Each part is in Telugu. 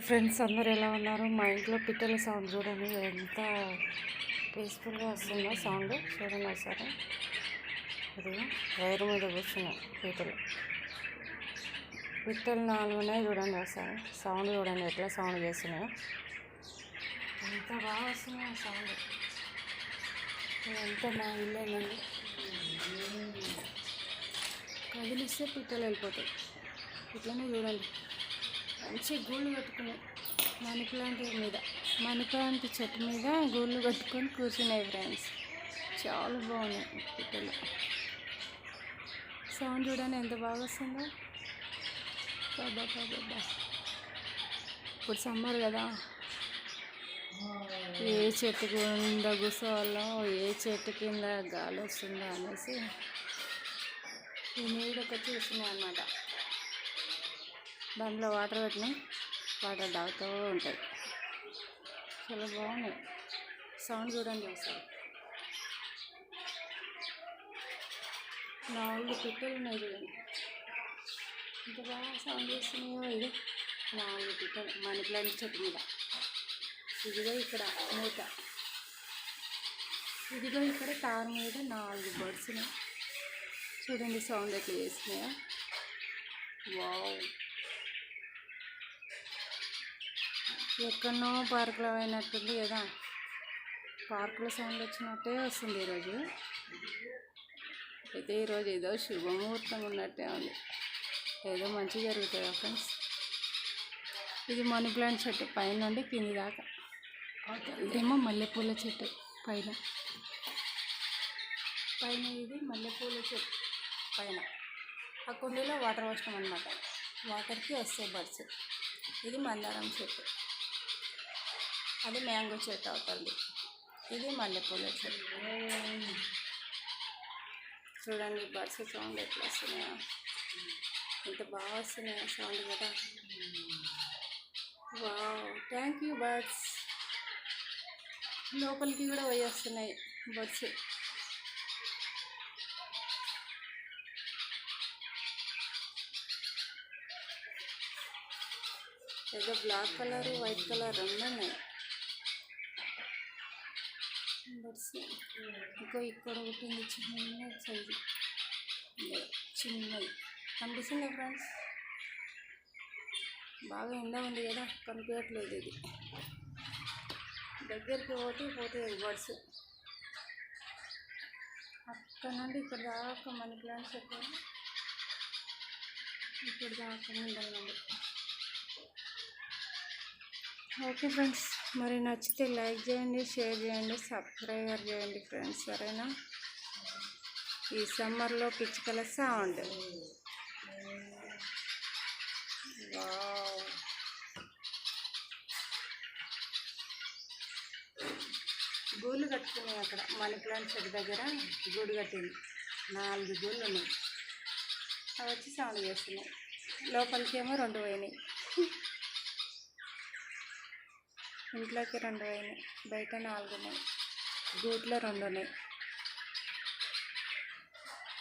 హాయ్ ఫ్రెండ్స్, అందరు ఎలా ఉన్నారు? మా ఇంట్లో పిట్టల సౌండ్ చూడండి, ఎంత పీస్ఫుల్గా వస్తుందో సౌండ్. చూడండి ఒకసారి, అది వైరు మీద కూర్చున్నాయి పిట్టలు 4 ఉన్నాయి. చూడండి ఒకసారి సౌండ్ చూడండి, ఎట్లా సౌండ్ చేస్తున్నాయో, ఎంత బాగా వస్తున్నాయో సౌండ్. ఎంత మా ఇల్లేనండి, కదిలిస్తే పిట్టలు వెళ్ళిపోతాయి. ఇట్లనే చూడండి, మంచి గూళ్ళు కట్టుకున్నాయి. మనీ ప్లాంట్ చెట్టు మీద గూళ్ళు కట్టుకొని కూర్చున్నాయి ఫ్రెండ్స్. చాలా బాగున్నాయి పిట్టలు. సౌండ్ చూడండి ఎంత బాగా వస్తుందో. బాబా బాబా, ఇప్పుడు సమ్మర్ కదా, ఏ చెట్టు కింద కూర్చోవాలో, ఏ చెట్టు కింద గాలి వస్తుందో అనేసి ఈ నీడొక చూస్తున్నాయి అన్నమాట. దాంట్లో వాటర్ పెట్టినాయి, వాటర్ తాగుతూ ఉంటాయి. చాలా బాగున్నాయి. సౌండ్ చూడండి ఒకసారి. 4 పిట్టలు ఉన్నాయి చూడండి, ఎంత బాగా సౌండ్ చేస్తున్నాయో. ఇది 4 పిట్టలు మనీ ప్లాంట్ చెట్టు మీద. ఇదిగో ఇక్కడ మూత, ఇదిగో ఇక్కడ తారు మీద 4 బర్డ్స్ ఉన్నాయి. చూడండి సౌండ్ ఎట్లా చేస్తున్నాయా. వావ్, ఎక్కడనో పార్కులో అయినట్టుంది కదా, పార్కులో సౌండ్ వచ్చినట్టే వస్తుంది ఈరోజు. అయితే ఈరోజు ఏదో శుభముహూర్తం ఉన్నట్టే ఉంది, ఏదో మంచి జరుగుతుంది ఫ్రెండ్స్. ఇది మనీ ప్లాంట్ చెట్టు పైన నుండి కింది దాకా. ఇదేమో మల్లెపూల చెట్టు పైన ఇది మల్లెపూల చెట్టు పైన. ఆ కుండీలో వాటర్ పోస్తాం అన్నమాట, వాటర్కి వస్తాయి బర్డ్స్. ఇది మందారం చెట్టు, అది మ్యాంగో చెట్టు అవుతుంది. ఇది మల్లెపూల చెట్టు. చూడండి బర్డ్స్ సౌండ్ ఎట్లా వస్తున్నాయో, ఎంత బాగా వస్తున్నాయో సౌండ్ కదా. Wow, thank you birds. లోపలికి కూడా పోయి వస్తున్నాయి బర్డ్స్. ఏదో బ్లాక్ కలర్, వైట్ కలర్ 2 ఉన్నాయి బర్డ్స్. ఇంకో ఇక్కడ ఒకటి ఉంది, చిన్న సైజు, చిన్నది కనిపిస్తుంది ఫ్రెండ్స్. బాగా ఎండ ఉంది కదా, కనిపించట్లేదు. ఇది దగ్గరికి పోతాయి బర్డ్స్. అక్కడ నుండి ఇక్కడ దాకా మనీ ప్లాంట్స్ ఎక్కడ, ఇక్కడ దాకా ఉండాలండి. ఓకే ఫ్రెండ్స్, మరి నచ్చితే లైక్ చేయండి, షేర్ చేయండి, సబ్స్క్రైబర్ చేయండి ఫ్రెండ్స్, సరేనా? ఈ సమ్మర్లో పిచ్చుకల సౌండ్. వావ్, గూళ్ళు కట్టుకున్నాయి అక్కడ మనీ ప్లాంట్ చెట్టు దగ్గర. గూడు కట్టింది, 4 గూళ్ళు ఉన్నాయి. అవి వచ్చి సౌండ్ చేస్తున్నాయి. లోపలికి ఏమో 2 పోయినాయి, ఇంట్లోకి 2 పోయినాయి, బయట 4 ఉన్నాయి, గూట్లో 2 ఉన్నాయి.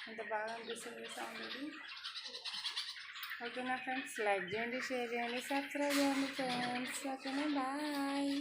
అంత బాగా అనిపిస్తుంది సౌండ్ ఇది. ఓకేనా ఫ్రెండ్స్, లైక్ చేయండి, షేర్ చేయండి, సబ్స్క్రైబ్ చేయండి ఫ్రెండ్స్. ఓకేనా, బాయ్.